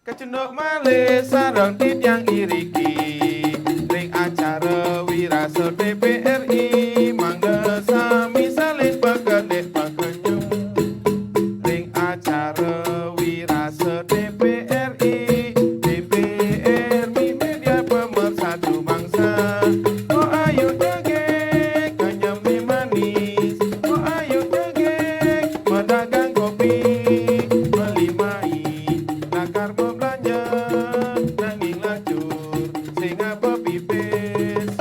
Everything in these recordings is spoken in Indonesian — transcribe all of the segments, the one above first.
Kecenduk malih sareng yang iriki ring acara wirasa TPRI mangga sami salin pagedek pagenyem ring acara wirasa TPRI DPR media pemersatu bangsa oh ayo jegek kenyem ni manis oh ayo jegek pedagang kopi beli mai nakar belanja nanging lacur sing apa pipis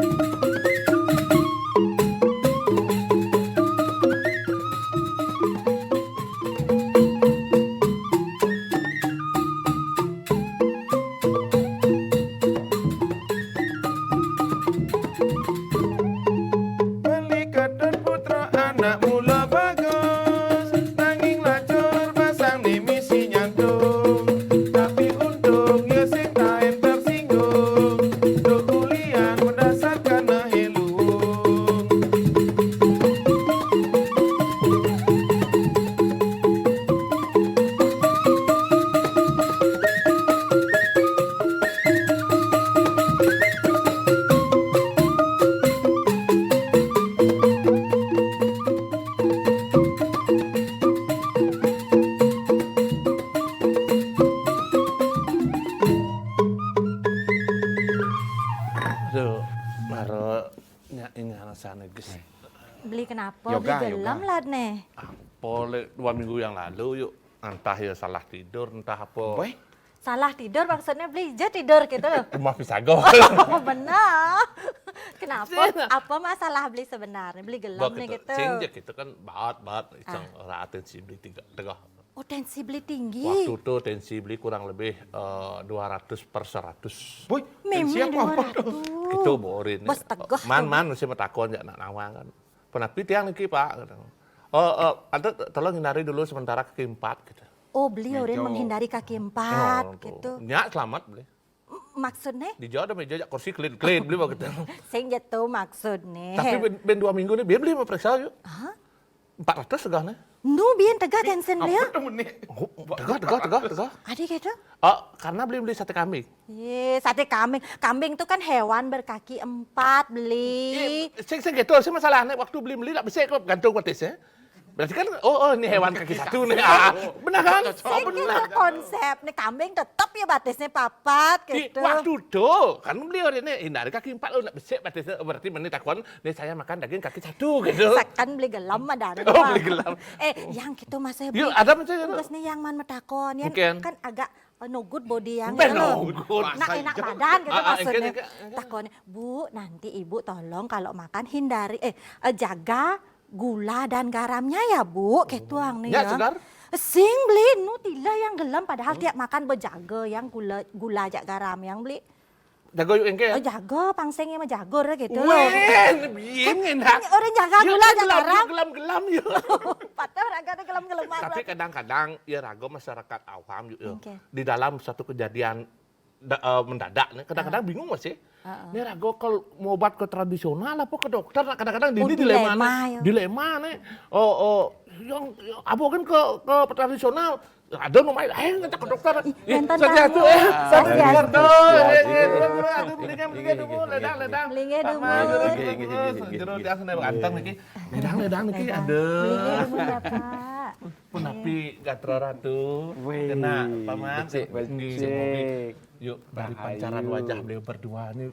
beli kedut putra anak mula bagus nanging lacur pasang ni misi nyantung tapi untung ya sing taen tersinggung dokulian berdasarkan naheluung Aduh, maro nyak sana guys. Beli kenapa? Yoga, Beli gelam lah nih. Apa 2 minggu yang lalu yuk, entah ya salah tidur, entah apa. boy Salah tidur maksudnya beli aja tidur gitu loh. Rumah Pisago. Oh benar. Kenapa? Apa masalah beli sebenarnya? Beli gelam nih gitu. Sinjek itu kan banget iseng ora atensi beli tegah. Oh tensi beli tinggi. Waktu itu tensi beli kurang lebih 200/100. boy Memang siapa apa 200. Itu borin. Bos tegah. Man mesti metakon ya nak nawang kan. Penapi tiang niki Pak. Ada tolong hindari dulu sementara kaki 4 gitu. Oh beli urin Meja. menghindari kaki 4 gitu. Nyak selamat beli. Maksudnya? Di Jawa ada meja kursi clean beli begitu. Sing jatuh maksudnya. Tapi ben 2 minggu nih biar beli mau periksa yuk. Hah? 400 segahnya. Nu biar tegak tensen beli ya? apa temen nih Tegak. Adik gitu? Karena beli sate kambing. Ye, sate kambing. Kambing itu kan hewan berkaki 4 beli. Sing gitu sih masalahnya waktu beli tak bisa kok gantung batisnya. Berarti kan ini hewan kaki satu nih. Benar kan? Sing gitu konsep nih kambing tetap ya batisnya papat gitu. Waktu itu kan beli ini hindari kaki 4 nak bisa batisnya berarti menit takon nih saya makan daging kaki 1 gitu. Sakan beli gelam mah dari Oh, beli gelam. yang gitu mas saya beli. Yuk ada macam itu. Tugas nih yang man metakon yang Mungkin. kan agak no good body yang Ben gitu loh. no good. Nah enak badan gitu maksudnya. engke. Takonnya, Bu, nanti Ibu tolong kalau makan hindari jaga gula dan garamnya ya Bu, ketuang nih Ya, ya. Segar. Sing beli nutila yang gelam padahal tiap makan bejaga yang gula jak garam yang beli. Jago yuk engke ya. Jaga pangsengnya mah jago gitu loh. Wen, biyen enak. Orang jaga gula jak garam. Gelam yuk. Patah raga ada gelam-gelaman. Tapi kadang-kadang ya rago masyarakat awam yuk. Oke. Di dalam satu kejadian mendadak nih kadang-kadang bingung masih. Ini rago kalau mau obat ke tradisional apa ke dokter kadang-kadang Oh, ini dilema, dilema ya. dilema nih. Yang apa kan ke tradisional ada nomor kita ke dokter. Nonton Satu tamu. ya. Satu. Belinya dulu ledang. Belinya dulu. Jero dia sana ganteng niki. Ledang niki ada. Belinya dulu ya Pak. Pun api gatra ratu. Kena paman. Yuk dari pancaran wajah beliau berdua nih.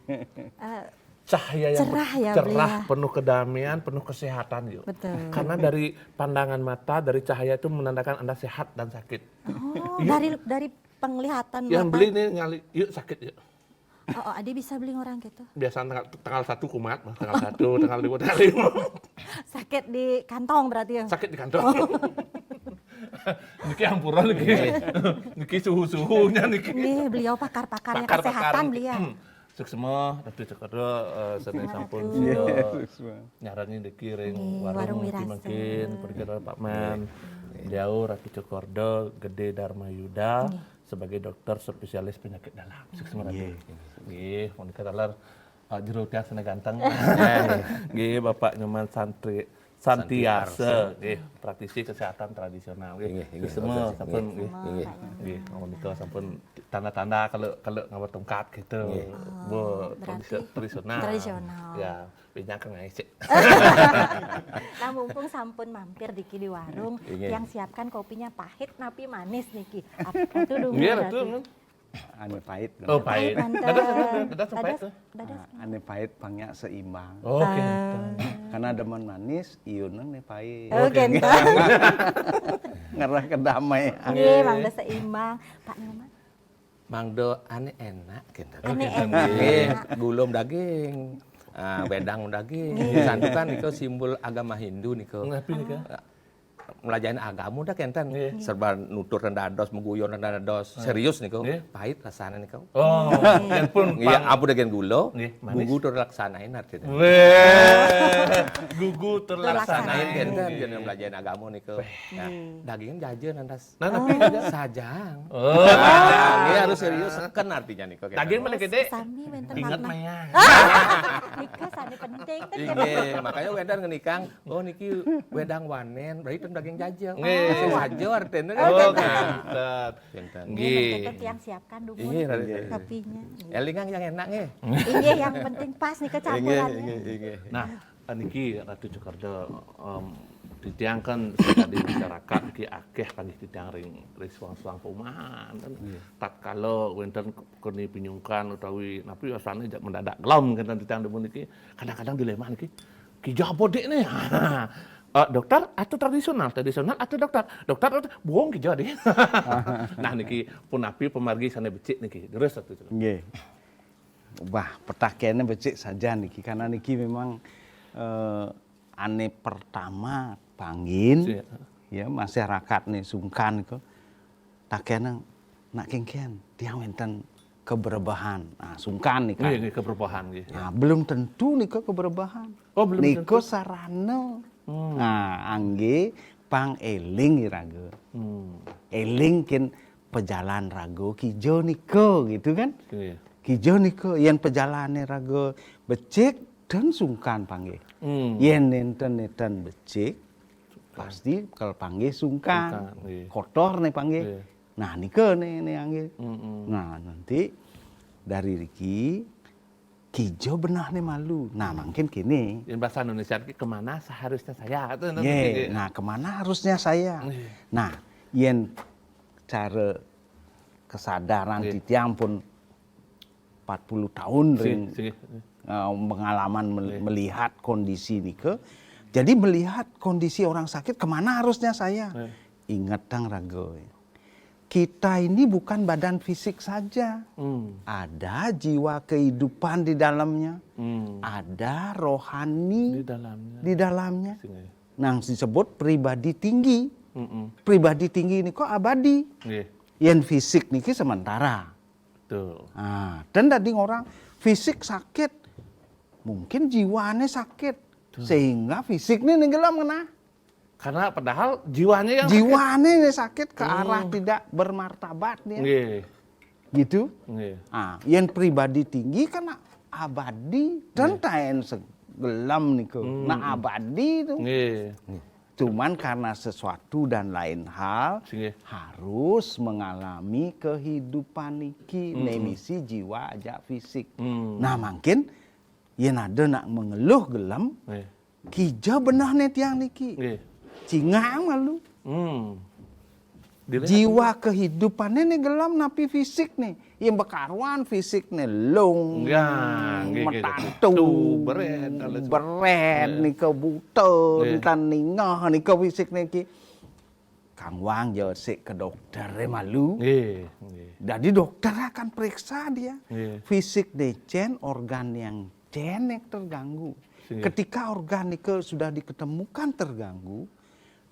Cahaya yang Cerah ya, cerah, beliau. penuh kedamaian, penuh kesehatan yuk. Betul. Karena dari pandangan mata, dari cahaya itu menandakan Anda sehat dan sakit. Oh, dari penglihatan Yang mata. beli nih ngali, yuk sakit yuk. Adi bisa beli orang gitu. Biasa tanggal 1 kumat, tanggal 1, tanggal 2, tanggal 5. Sakit di kantong berarti ya? Sakit di kantong. Niki hampura niki. Niki suhu-suhunya niki. Nih, beliau pakar-pakarnya kesehatan beliau. Suksema, Ratu Cokordo, sedang sampun nyarani niki ring warung Wirase. mungkin pergi Pak Man. Beliau Ratu Cokordo, Gede Dharma Yuda sebagai dokter spesialis penyakit dalam. Suksema Ratu. Nggih, mun katalar jero tiang sana ganteng. Nggih, Bapak Nyoman Santiarsa, nggih, praktisi kesehatan tradisional. Nggih, semua sampun nggih, menika sampun tanda-tanda kalau ngawur tongkat gitu. Bu, tradisional. Ya, pinjang ke ngaisik. Nah, mumpung sampun mampir diki di warung, yang siapkan kopinya pahit napi manis niki. Apa tuh dulu? Nggih, betul. Ane pahit. Oh, pahit. Dadas pahit. Ane pahit pangnya seimbang. Oh, oke. Karena demen manis, ieuneun nih pahit. Oh, genteng. Ngarah kedamaian. Nggih, mangga seimbang. Pak Nyoman. Mangdo ane enak gitu. Ane enak. Gulung daging, wedang daging. Sandukan niko simbol agama Hindu niko. Ngapain nika? Melajain agama dah kenten. Serba nutur rendados, mengguyon rendados. Serius niko. Pahit rasanya niko. Oh, yang pun Iya, abu dengan gula, manis. gugu terlaksanain artinya. Gugu Laksanain terlaksanain. kenten jangan belajarin agama niko. Nah, dagingnya jajan nantas. Nah, tapi Sajang. oh, Ini harus serius kan artinya niko. daging mana gede? Sami wenten Ingat makna. Maya. Nikah sani penting kan Iya, makanya wedang ngenikang, oh niki wedang wanen, berarti itu daging jajang. Nggih. Masih wajo artinya kan. Oh, kantet. Kenten. Nggih, yang siapkan dulu Iya, kopinya. Elingang yang enak nggih. Ini yang penting pas nih kecampurannya. Nah, niki Ratu Cokordo titiang kan tadi masyarakat ki akeh panggih titiang ring suang-suang perumahan kan. Tatkala wonten kene pinyungkan utawi napi asane jak mendadak gelom kan titiang demun niki kadang-kadang dilema niki ki jabo dek nih. Dokter atau tradisional atau dokter bohong ki jadi. Nah niki pun napi pemargi sana becik niki terus satu. Nggih. Wah, pertakiannya becik saja niki karena niki memang ane pertama panggin ya masyarakat nih sungkan itu takiannya nak kengken tiang wenten keberbahan. Nah, sungkan nih kan. Nggih keberpahan nggih. Nah, belum tentu niko keberbahan. Oh, belum niko sarana. Nah, angge pang eling irago. Eling kin pejalan rago kijo niko gitu kan. Nggih. Kijo niko yen pejalane rago becik dan sungkan panggih. Yen nenten becik pasti kalau panggih sungkan. Nggih. Kotor nih panggih. Nggih. Nah, niko nih angge. Nah, nanti dari Riki kijo benah nih malu. Nah, mungkin gini. Yang bahasa Indonesia ini kemana seharusnya saya? Itu nanti. Ye, nah kemana harusnya saya? Nah, yen cara kesadaran titiang pun 40 tahun ring pengalaman melihat kondisi nike. Jadi melihat kondisi orang sakit kemana harusnya saya? Ingat dang rago. Kita ini bukan badan fisik saja. Ada jiwa kehidupan di dalamnya. Ada rohani di dalamnya. Nah, disebut pribadi tinggi. Pribadi tinggi ini kok abadi. Yang fisik niki sementara. Tuh. Nah, dan tadi orang fisik sakit. Mungkin jiwanya sakit. Sehingga fisiknya nenggelam kena. Karena padahal jiwanya yang Jiwanya sakit ke arah tidak bermartabat dia. Nggih. Gitu. Nggih. Ah, yang pribadi tinggi kan abadi dan taen segelam niku. Nah abadi itu. Nggih. Cuman karena sesuatu dan lain hal Nggih. harus mengalami kehidupan niki nemisi jiwa aja fisik. Nah mungkin yen ada nak mengeluh gelam Nggih. kija benah nih tiang niki. Nggih. Cingang malu. Dilihat Jiwa kehidupannya nih gelam napi fisik nih. Yang bekaruan fisik nih long. Enggak, Metatu. Beret nih ke buta. Tan ningah nih ke fisik nih ki. Kang Wang josik ke dokter malu. Nggih. Nggih. Jadi dokter akan periksa dia. Nggih. Fisik decen, organ yang cenek terganggu. ketika organ nike sudah diketemukan terganggu,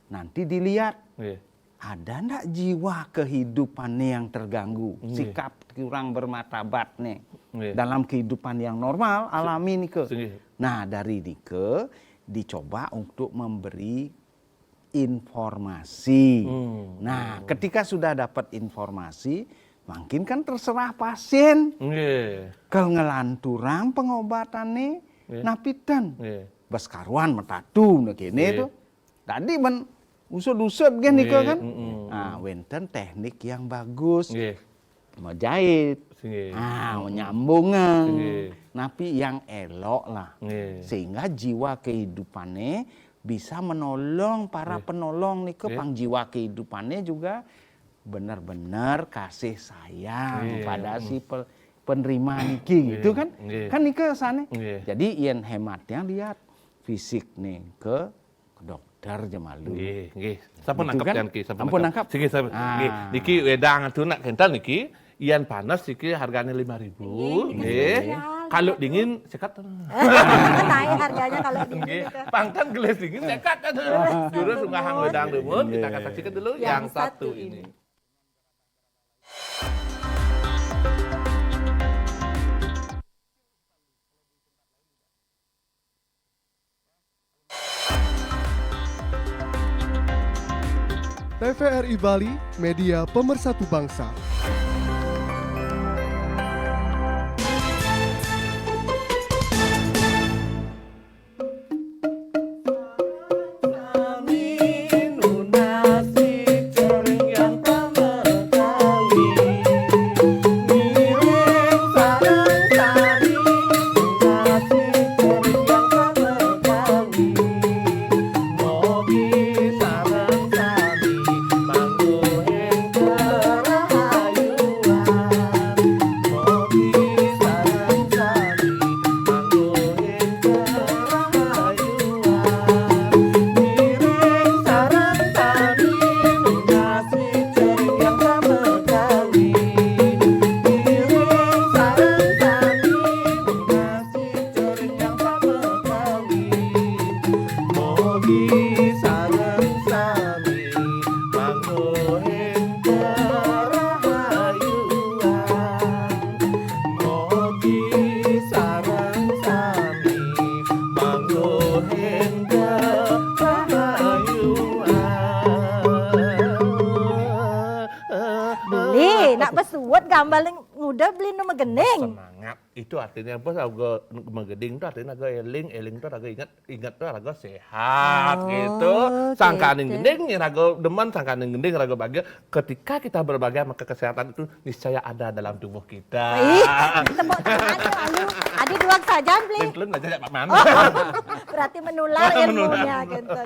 nanti dilihat Nggih. ada ndak jiwa kehidupannya yang terganggu, Nggih. sikap kurang bermartabat nih Nggih. dalam kehidupan yang normal alami nike. Nggih. Nah dari nike dicoba untuk memberi informasi. Nah ketika sudah dapat informasi, makin kan terserah pasien Nggih. kelanturan pengobatan nih Nggih. napitan Nggih. beskaruan metatu nah kene Nggih. tuh. Tadi men usut-usut kan nike Nggih, kan. mm-mm. Nah, wenten teknik yang bagus. Nggih. Menjahit. Nggih. Menyambungan. Nggih. Tapi yang elok lah. Nggih. Sehingga jiwa kehidupannya bisa menolong para penolong nike Nggih. pang jiwa kehidupannya juga benar-benar kasih sayang Nggih. pada si penerima niki gitu kan. Nggih. Kan nike sana. Nggih. Jadi yen hematnya lihat fisik nih ke dokter jemalu. Nggih, nggih. Sampun Gitu nangkep kan? Yan Ki, Sampun nangkep? Siki sampun. Ah. Nggih, niki wedang atunak kental niki, iyan panas siki harganya 5.000. Nggih. Kalau dingin sekat. Naik harganya kalau di Nggih. Pangkan gelas dingin sekat. Jurus ngahang wedang demun, kita akan saksikan dulu yang satu ini. TVRI Bali, media pemersatu bangsa. Beli, nak besuat gambar nguda beli nu megening. Semangat itu artinya apa? Agak menggeding itu artinya agak eling itu agak ingat itu agak sehat Oh, gitu. Sangkaning gitu. gending yang agak demen, sangkaning gending agak bahagia. Ketika kita berbahagia maka kesehatan itu niscaya ada dalam tubuh kita. Ih, tepuk tangan lalu. Adi dua saja beli. Lin aja ya Pak Man. Berarti menular ilmunya gitu.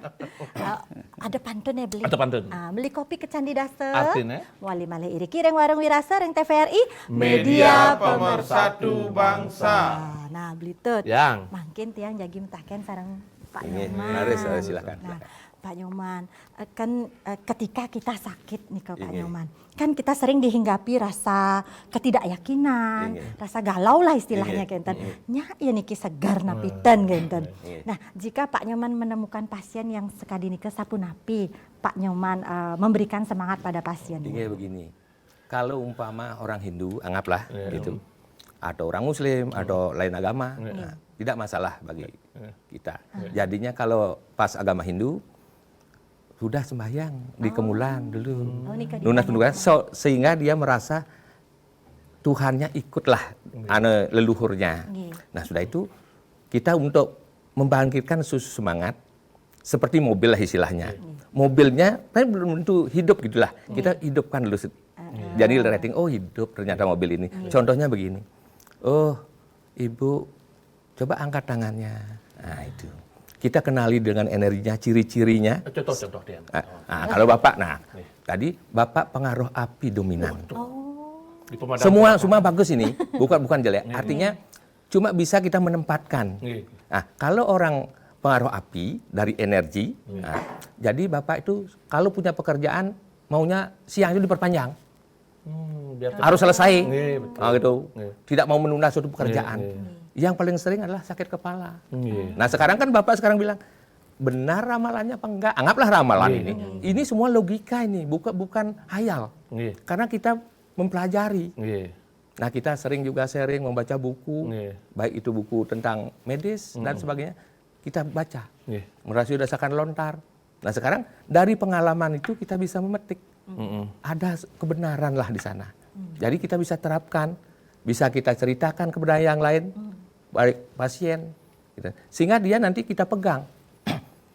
Ada pantun ya beli. Ada pantun. Beli kopi ke Candi Dase. Artinya? Wali malih iri kireng warung wirasa reng TVRI. Media pemersatu bangsa. Nah beli tut. Yang. Mungkin tiang jagi mentaken sareng Pak Ini, Nyoman. harus, silakan. Nah, Pak Nyoman, kan ketika kita sakit nih Pak Ini. Nyoman, kan kita sering dihinggapi rasa ketidakyakinan, Ini. rasa galau lah istilahnya Ini. kenten. Nya ya niki segar napitan kenten. Ini. Nah, jika Pak Nyoman menemukan pasien yang sekadi niki sapunapi, Pak Nyoman memberikan semangat pada pasien. Ini begini, kalau umpama orang Hindu, anggaplah gitu, atau orang Muslim, atau lain agama, nah, tidak masalah bagi kita. Jadinya kalau pas agama Hindu, sudah sembahyang di Kemulan dulu, Oh, nikah di lunas Kemulan. pendugaan, sehingga dia merasa Tuhannya ikutlah leluhurnya. Nggih. Nah sudah itu kita untuk membangkitkan semangat seperti mobil lah istilahnya. Mobilnya kan belum tentu hidup gitulah. Kita hidupkan dulu. Jadi rating, oh hidup ternyata mobil ini. Contohnya begini. Oh ibu coba angkat tangannya. Nah itu. Kita kenali dengan energinya, ciri-cirinya. Contoh dia. Kalau bapak, tadi bapak pengaruh api dominan. Di pemadam. Semua bagus ini, bukan jelek. Artinya cuma bisa kita menempatkan. Nggih. Nah, kalau orang pengaruh api dari energi, jadi bapak itu kalau punya pekerjaan maunya siang itu diperpanjang, Biar harus selesai, Nggih, betul. gitu. Nggih. Tidak mau menunda suatu pekerjaan. Nggih, Yang paling sering adalah sakit kepala. Nggih. Nah sekarang kan Bapak sekarang bilang, benar ramalannya apa enggak? Anggaplah ramalan ini. Ini semua logika ini, bukan hayal. Nggih. Karena kita mempelajari. Nggih. Nah kita sering juga sharing membaca buku, Nggih. baik itu buku tentang medis dan sebagainya, kita baca. Nggih. Merasio Dasakan Lontar. Nah sekarang dari pengalaman itu kita bisa memetik. Ada kebenaran lah di sana. Jadi kita bisa terapkan, bisa kita ceritakan kepada yang lain, baik pasien. Gitu. Sehingga dia nanti kita pegang.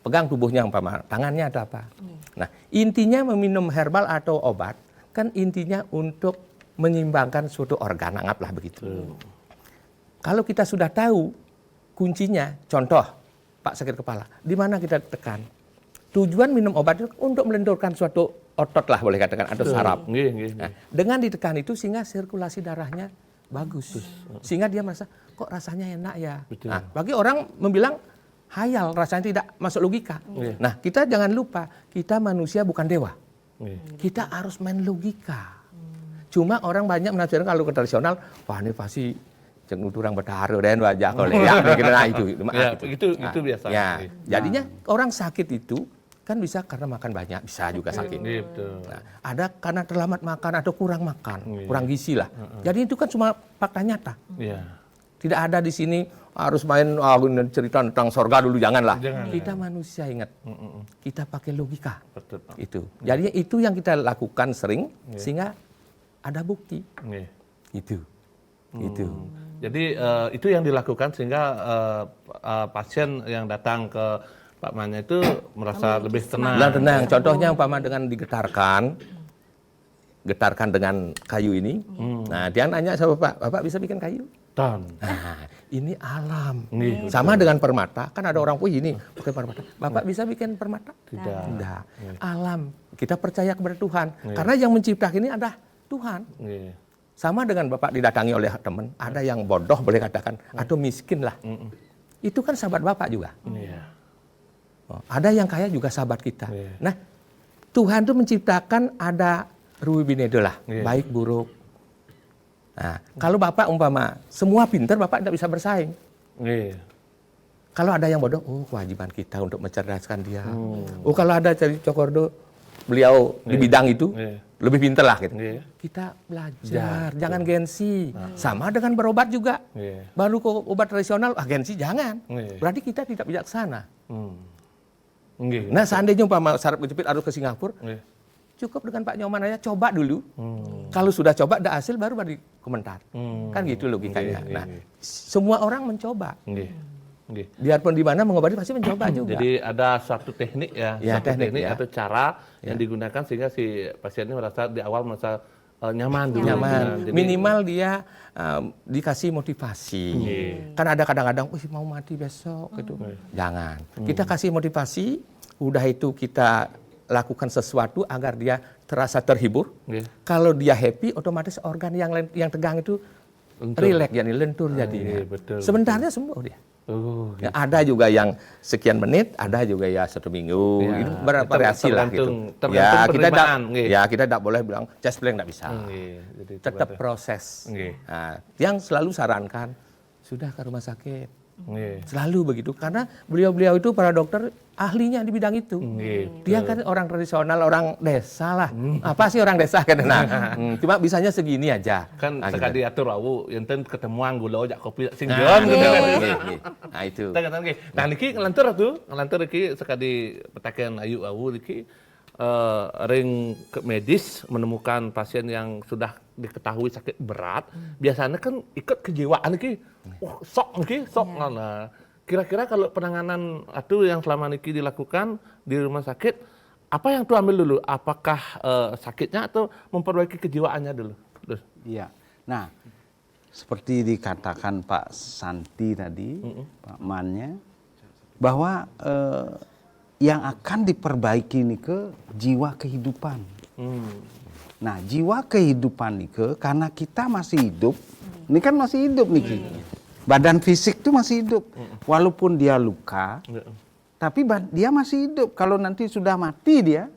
Pegang tubuhnya umpama, tangannya ada apa. Nah intinya meminum herbal atau obat, kan intinya untuk menyimbangkan suatu organ, anggaplah begitu. Kalau kita sudah tahu kuncinya, contoh Pak sakit kepala, di mana kita tekan? Tujuan minum obat itu untuk melenturkan suatu otot lah boleh katakan atau saraf. Nggih, nggih. Nah, dengan ditekan itu sehingga sirkulasi darahnya bagus. Sehingga dia merasa kok rasanya enak ya. Betul. Nah, bagi orang membilang hayal, rasanya tidak masuk logika. Nah, kita jangan lupa, kita manusia bukan dewa. Nggih. Kita harus main logika. Cuma orang banyak menafsirkan kalau ke tradisional, wah ini pasti cek nuturang betaru dan wajah kalau ya, nah itu. Ya, itu biasa. Ya, Nggih. jadinya orang sakit itu kan bisa karena makan banyak, bisa juga sakit. Nggih, betul. Nah, ada karena terlambat makan atau kurang makan, Iya. kurang gizi lah. Jadi itu kan cuma fakta nyata. Iya. Tidak ada di sini harus main cerita tentang sorga dulu, janganlah. Jangan. Kita manusia ingat, kita pakai logika. Betul, Pak. Itu. Jadi itu yang kita lakukan sering sehingga ada bukti. Nggih. Itu. Itu. Jadi itu yang dilakukan sehingga pasien yang datang ke Pak Manya itu merasa lebih tenang. Nah, tenang. Contohnya umpama dengan digetarkan, getarkan dengan kayu ini. Nah, dia nanya sama Bapak bisa bikin kayu? Tan. Nah, ini alam. Nih, Sama dengan permata, kan ada orang, wih ini pakai permata. Bapak bisa bikin permata? Tidak. Tidak. Alam. Kita percaya kepada Tuhan. Karena yang menciptakan ini adalah Tuhan. Nggih. Sama dengan Bapak didatangi oleh teman, ada yang bodoh boleh katakan, atau miskin lah. Itu kan sahabat Bapak juga. Iya. Oh, ada yang kaya juga sahabat kita. Iya. Nah, Tuhan itu menciptakan ada ruwi binedo lah, Iya. baik buruk. Nah, kalau Bapak umpama semua pintar, Bapak tidak bisa bersaing. Nggih. Kalau ada yang bodoh, oh kewajiban kita untuk mencerdaskan dia. Oh kalau ada cari cokordo, beliau di bidang itu Iya. lebih pintar lah gitu. Iya. Kita belajar, jangan gengsi. Sama dengan berobat juga. Iya. Baru ke obat tradisional, gengsi jangan. Iya. Berarti kita tidak bijaksana. Nggih. Nah seandainya umpama saraf kejepit harus ke Singapura, Nggih. cukup dengan Pak Nyoman aja coba dulu. Kalau sudah coba ada hasil baru komentar. Kan gitu logikanya. Nggih, Nah, nggih. semua orang mencoba. Nggih. Nggih. Biarpun di mana mengobati pasti mencoba juga. Jadi ada suatu teknik ya, Ya, suatu teknik, ya. atau cara yang digunakan sehingga si pasien ini merasa di awal merasa nyaman dulu. Nyaman. Jadi- Minimal dia dikasih motivasi. Kan ada kadang-kadang, wih mau mati besok gitu. Jangan. Kita kasih motivasi, udah itu kita lakukan sesuatu agar dia terasa terhibur. Nggih. Kalau dia happy, otomatis organ yang tegang itu Lentur. rileks, jadi lentur jadinya. iya, betul, Sebentarnya sembuh dia. Oh, Ya, ada juga yang sekian menit, ada juga ya 1 minggu. Ya, Itu bervariasi lah gitu. tergantung penerimaan, nggih. Kita tidak boleh bilang chest blank tidak bisa. Nggih. Jadi Tetap coba- proses. Nggih. Nah, yang selalu sarankan sudah ke rumah sakit. Nggih. Selalu begitu karena beliau-beliau itu para dokter ahlinya di bidang itu. Nggih, Dia kan orang tradisional, orang desa lah. Apa sih orang desa kan? Nah, cuma bisanya segini aja. Kan Nah, gitu. sekali atur awu enten ketemuan gula ojak kopi Nah, singgon gitu. nggih. Nah, itu. Nah niki ngelantur iki sekali petaken ayu awu niki ring ke medis menemukan pasien yang sudah diketahui sakit berat, biasanya kan ikut kejiwaan niki. Sok niki, sok. Nah, kira-kira kalau penanganan itu yang selama niki dilakukan di rumah sakit, apa yang tuh ambil dulu? Apakah sakitnya atau memperbaiki kejiwaannya dulu? Terus. Iya. Nah, seperti dikatakan Pak Santi tadi, Pak Mannya, bahwa yang akan diperbaiki ini ke jiwa kehidupan. Nah, jiwa kehidupan ini ke karena kita masih hidup, ini kan masih hidup nih. Badan fisik itu masih hidup, walaupun dia luka, tapi dia masih hidup. Kalau nanti sudah mati dia,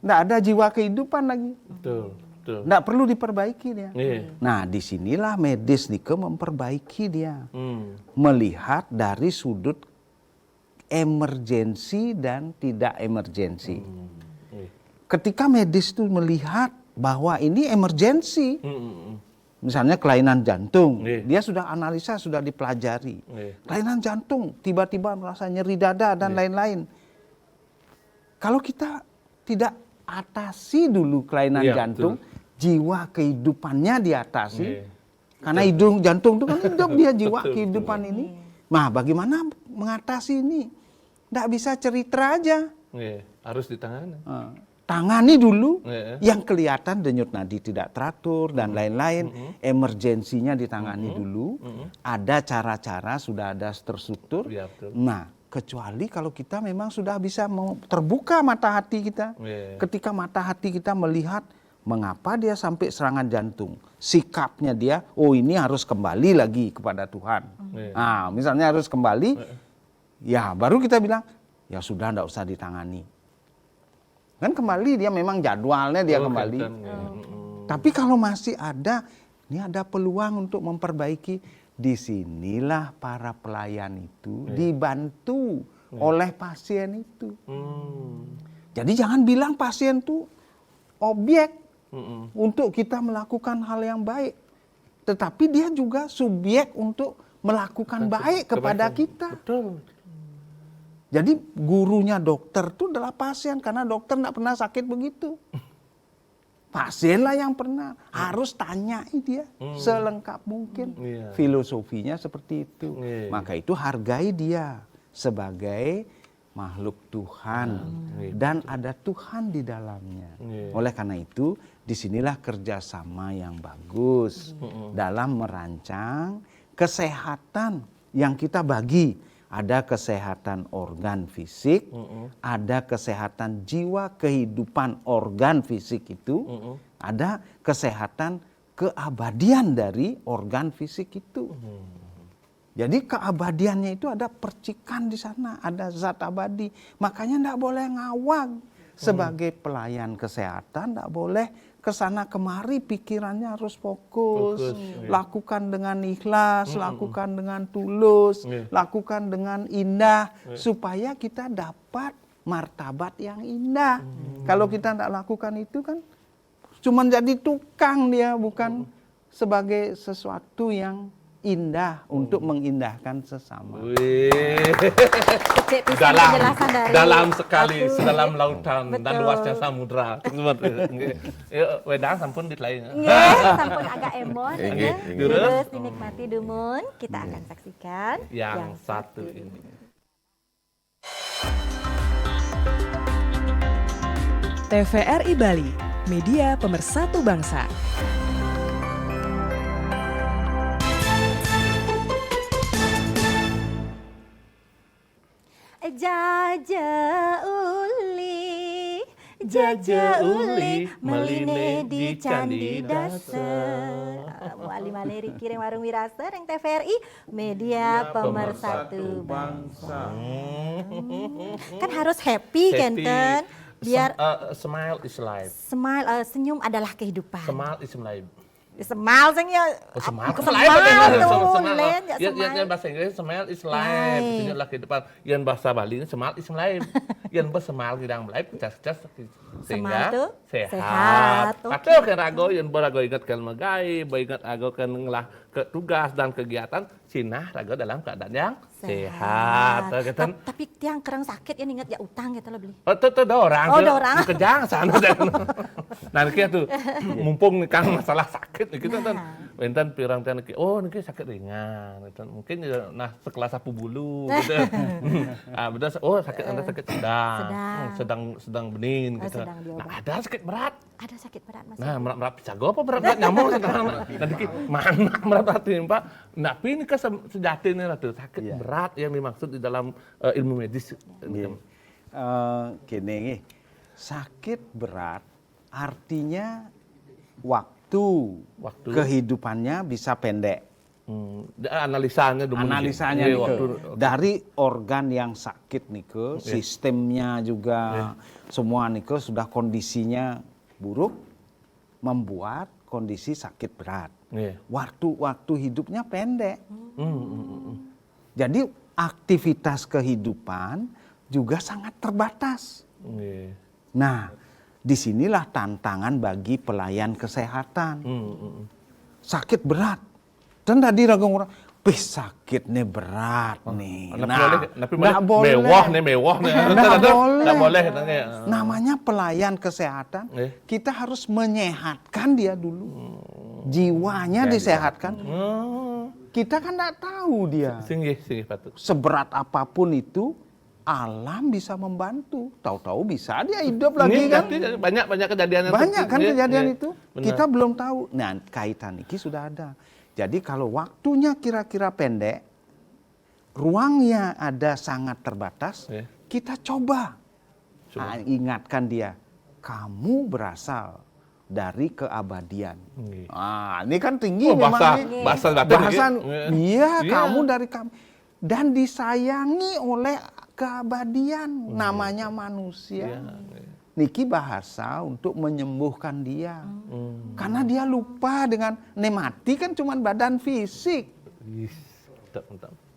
nggak ada jiwa kehidupan lagi. Betul. Betul. Nggak perlu diperbaiki dia. Iya. Nah, disinilah medis nike memperbaiki dia. Melihat dari sudut emergensi dan tidak emergensi. Iya. Ketika medis itu melihat bahwa ini emergensi, misalnya kelainan jantung, Iya. dia sudah analisa, sudah dipelajari. Iya. Kelainan jantung, tiba-tiba merasa nyeri dada dan lain-lain. Kalau kita tidak atasi dulu kelainan Iya, jantung, jiwa kehidupannya diatasi. Iya. Karena hidung jantung itu kan hidup dia jiwa Betul, kehidupan ini. Nah, bagaimana mengatasi ini? Nggak bisa cerita aja. Iya. Harus ditangani. Tangani dulu Iya. yang kelihatan denyut nadi tidak teratur dan lain-lain. Emergensinya ditangani dulu. Ada cara-cara, sudah ada terstruktur. Iya, betul. Nah, kecuali kalau kita memang sudah bisa terbuka mata hati kita. Iya. Ketika mata hati kita melihat mengapa dia sampai serangan jantung. Sikapnya dia, oh ini harus kembali lagi kepada Tuhan. Iya. Nah, misalnya harus kembali, ya baru kita bilang, ya sudah enggak usah ditangani. Kan kembali dia memang jadwalnya dia kembali. Tapi kalau masih ada, ini ada peluang untuk memperbaiki. Disinilah para pelayan itu dibantu oleh pasien itu. Jadi jangan bilang pasien itu objek untuk kita melakukan hal yang baik. Tetapi dia juga subjek untuk melakukan baik kepada kita. Betul. Jadi gurunya dokter itu adalah pasien, karena dokter nggak pernah sakit begitu. Pasien lah yang pernah, harus tanyai dia selengkap mungkin. Iya. Filosofinya seperti itu. Iya. Maka itu hargai dia sebagai makhluk Tuhan dan ada Tuhan di dalamnya. Iya. Oleh karena itu, disinilah kerjasama yang bagus dalam merancang kesehatan yang kita bagi. Ada kesehatan organ fisik, ada kesehatan jiwa, kehidupan organ fisik itu, ada kesehatan keabadian dari organ fisik itu. Jadi keabadiannya itu ada percikan di sana, ada zat abadi. Makanya tidak boleh ngawang. Sebagai pelayan kesehatan tidak boleh kesana kemari, pikirannya harus fokus. Lakukan dengan ikhlas, lakukan dengan tulus, lakukan dengan indah, supaya kita dapat martabat yang indah. Kalau kita tidak lakukan itu kan cuma jadi tukang dia, bukan sebagai sesuatu yang indah untuk mengindahkan sesama. Kecil pisan penjelasan dari dalam sekali, aku. sedalam lautan dan Betul. luasnya samudra. Yuk, wedang sampun ditelain. Nggih, sampun agak emon. Nggih, ya. nggih. Terus dinikmati dumun, kita akan saksikan Yang satu ini. TVRI Bali, media pemersatu bangsa. Jaja uli meline di candi dasar. Wali maleri kirim warung wirasa yang TVRI media pemersatu bangsa. Kan harus happy kenten biar Smile is life. smile, senyum adalah kehidupan. Smile is life. Smile sing ya. Smile tuh, lain ya Yang smile. bahasa Inggris smile is life. Life. Itu adalah kehidupan. Yang bahasa Bali smile is life. Yang bersemal gidang life cas-cas sehingga tuh sehat. sehat. Atau kan rago yang berago ingat kan megai, ingat rago kan ngelah ke tugas dan kegiatan Cina rago dalam keadaan yang sehat. Kan Tapi tiang kerang sakit ya ingat ya utang gitu lo beli. itu ada orang. Oh, ada orang. Kejang sana. Nah, kita tuh mumpung nih kan masalah sakit nih kita kan enten pirang teh oh niki sakit ringan enten mungkin ya, nah sekelas sapu bulu gitu. Ah betul oh sakit Anda sakit sedang bening gitu. Sedang diobati. Nah, ada sakit berat. Ada sakit berat Mas. Nah, merat pisago apa berat nyamuk sekarang. Nanti mana merat timpa. Nah, ini kan sejatinya tuh sakit berat yang dimaksud di dalam ilmu medis. Gini, sakit berat artinya waktu kehidupannya bisa pendek. Analisanya dulu. Analisanya Iya, nih waktu dari organ yang sakit nih sistemnya juga semua nih sudah kondisinya buruk, membuat kondisi sakit berat. Nggih. Waktu hidupnya pendek. Jadi aktivitas kehidupan juga sangat terbatas. Nggih. Nah, disinilah tantangan bagi pelayan kesehatan. Sakit berat. Dan tadi ragang orang, sakitnya berat nih. Nggak boleh. Mewah nih. Nggak boleh. Namanya pelayan kesehatan, kita harus menyehatkan dia dulu. Jiwanya disehatkan. Kita kan nggak tahu dia. Singgih patut. Seberat apapun itu, alam bisa membantu. Tahu-tahu bisa dia hidup lagi kan. Banyak kejadian. Banyak kan kejadian itu. Benar. Kita belum tahu. Nah, kaitan ini sudah ada. Jadi kalau waktunya kira-kira pendek, ruangnya ada sangat terbatas, kita coba. Nah, ingatkan dia, kamu berasal dari keabadian. Ini kan tinggi memang. Bahasan, iya, kamu dari kami. Dan disayangi oleh keabadian, namanya manusia. Niki bahasa untuk menyembuhkan dia. Karena dia lupa dengan mati kan cuma badan fisik.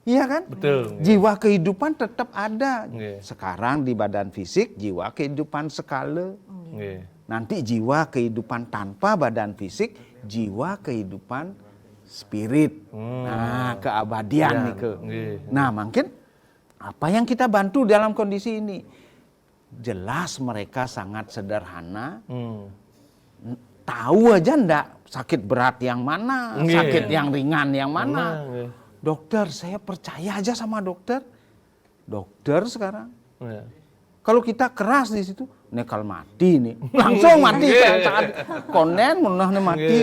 Iya kan? Betul. Jiwa kehidupan tetap ada. Sekarang di badan fisik, jiwa kehidupan skala. Nanti jiwa kehidupan tanpa badan fisik, jiwa kehidupan spirit. Nah, keabadian nih. Nah, mungkin apa yang kita bantu dalam kondisi ini? Jelas mereka sangat sederhana, tahu aja ndak sakit berat yang mana, sakit yang ringan yang mana. Dokter, saya percaya aja sama dokter. Dokter sekarang. Kalau kita keras di situ, nekal mati nih, langsung mati saat konen munah nih mati.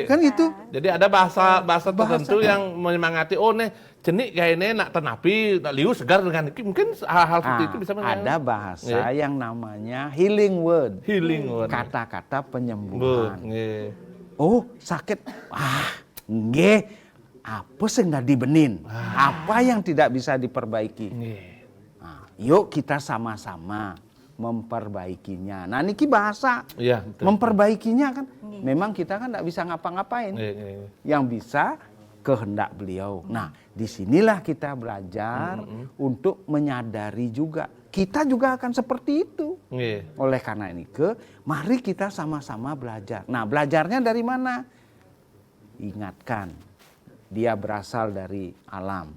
Kan gitu. Jadi ada bahasa tertentu yang menyemangati, nih jenik kayaknya nak tenapi, nak liu segar dengan mungkin hal-hal seperti itu bisa ada bahasa yang namanya healing word. Kata-kata penyembuhan. Oh, sakit. Nggih. Apa sih nggak dibenin? Apa yang tidak bisa diperbaiki? Yuk kita sama-sama memperbaikinya. Nah, niki bahasa memperbaikinya kan. Memang kita kan nggak bisa ngapa-ngapain. Yang bisa kehendak beliau. Nah, disinilah kita belajar untuk menyadari juga. Kita juga akan seperti itu. Oleh karena ini mari kita sama-sama belajar. Nah, belajarnya dari mana? Ingatkan, dia berasal dari alam.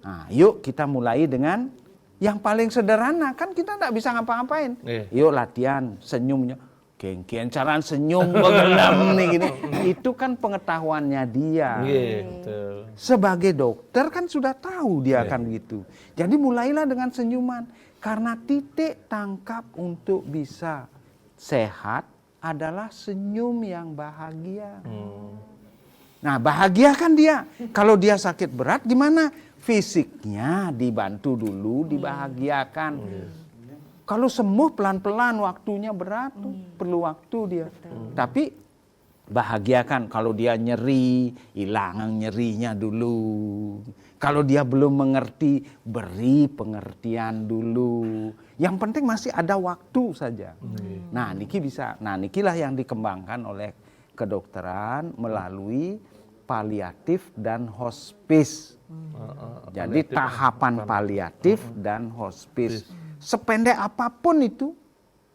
Nah, yuk kita mulai dengan yang paling sederhana. Kan kita nggak bisa ngapa-ngapain. Yuk latihan senyumnya. Kengkian cara senyum begelam nih gini. Itu kan pengetahuannya dia. Sebagai dokter kan sudah tahu dia akan gitu. Jadi mulailah dengan senyuman. Karena titik tangkap untuk bisa sehat adalah senyum yang bahagia. Nah, bahagiakan dia. Kalau dia sakit berat gimana? Fisiknya dibantu dulu, dibahagiakan. Kalau sembuh pelan-pelan, waktunya berat, perlu waktu dia. Tapi bahagiakan. Kalau dia nyeri, hilang nyerinya dulu. Kalau dia belum mengerti, beri pengertian dulu. Yang penting masih ada waktu saja. Nah, niki bisa. Nah, nikilah yang dikembangkan oleh kedokteran melalui paliatif dan hospice. Jadi tahapan paliatif dan hospice. Sependek apapun itu,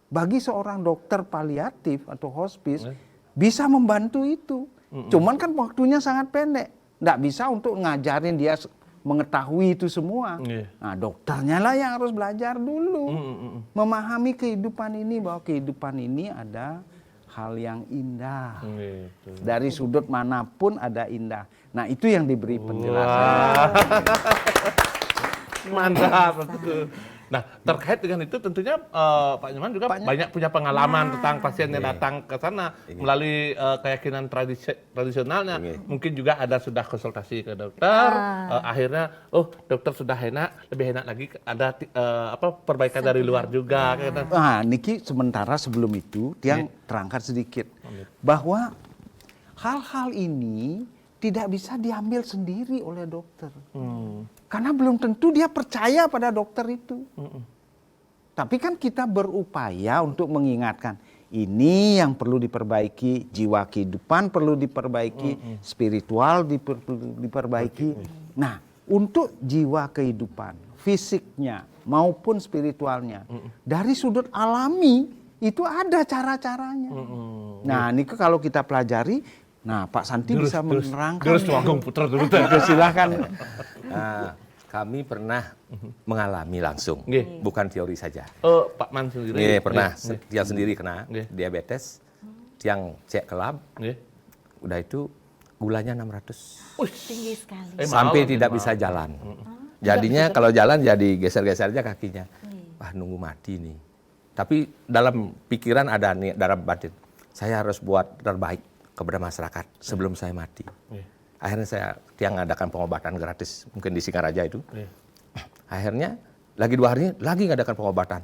bagi seorang dokter paliatif atau hospice, bisa membantu itu. Cuman kan waktunya sangat pendek. Nggak bisa untuk ngajarin dia mengetahui itu semua. Nah, dokternya lah yang harus belajar dulu. Memahami kehidupan ini, bahwa kehidupan ini ada hal yang indah. Dari sudut manapun ada indah. Nah, itu yang diberi penjelasan. Mantap. Nah, terkait dengan itu tentunya Pak Nyoman juga banyak punya pengalaman tentang pasien yang datang ke sana melalui keyakinan tradisionalnya. Mungkin juga ada sudah konsultasi ke dokter, akhirnya dokter sudah enak, lebih enak lagi ada perbaikan dari luar juga. Nah, niki sementara sebelum itu yang terangkat sedikit bahwa hal-hal ini tidak bisa diambil sendiri oleh dokter. Karena belum tentu dia percaya pada dokter itu. Tapi kan kita berupaya untuk mengingatkan, ini yang perlu diperbaiki, jiwa kehidupan perlu diperbaiki, spiritual perlu diperbaiki. Nah, untuk jiwa kehidupan, fisiknya maupun spiritualnya, dari sudut alami itu ada cara-caranya. Nah, ini kalau kita pelajari, nah Pak Santi bisa menerangkan. Terus Wanggung Putra dulu. Silakan. Nah, kami pernah mengalami langsung, Nggih. bukan teori saja. Oh, Pak Man sendiri. Nggih, pernah Nggih. dia sendiri kena Nggih. diabetes, yang cek ke lab, Nggih. udah itu gulanya 600. Tinggi sekali. Sampai mahal, tidak mahal. bisa jalan. Jadinya kalau jalan jadi geser-geser aja kakinya. Wah, nunggu mati nih. Tapi dalam pikiran ada nih, dalam batin, saya harus buat terbaik kepada masyarakat sebelum saya mati. Akhirnya saya tiang ngadakan pengobatan gratis, mungkin di Singaraja itu. Akhirnya lagi 2 hari lagi ngadakan pengobatan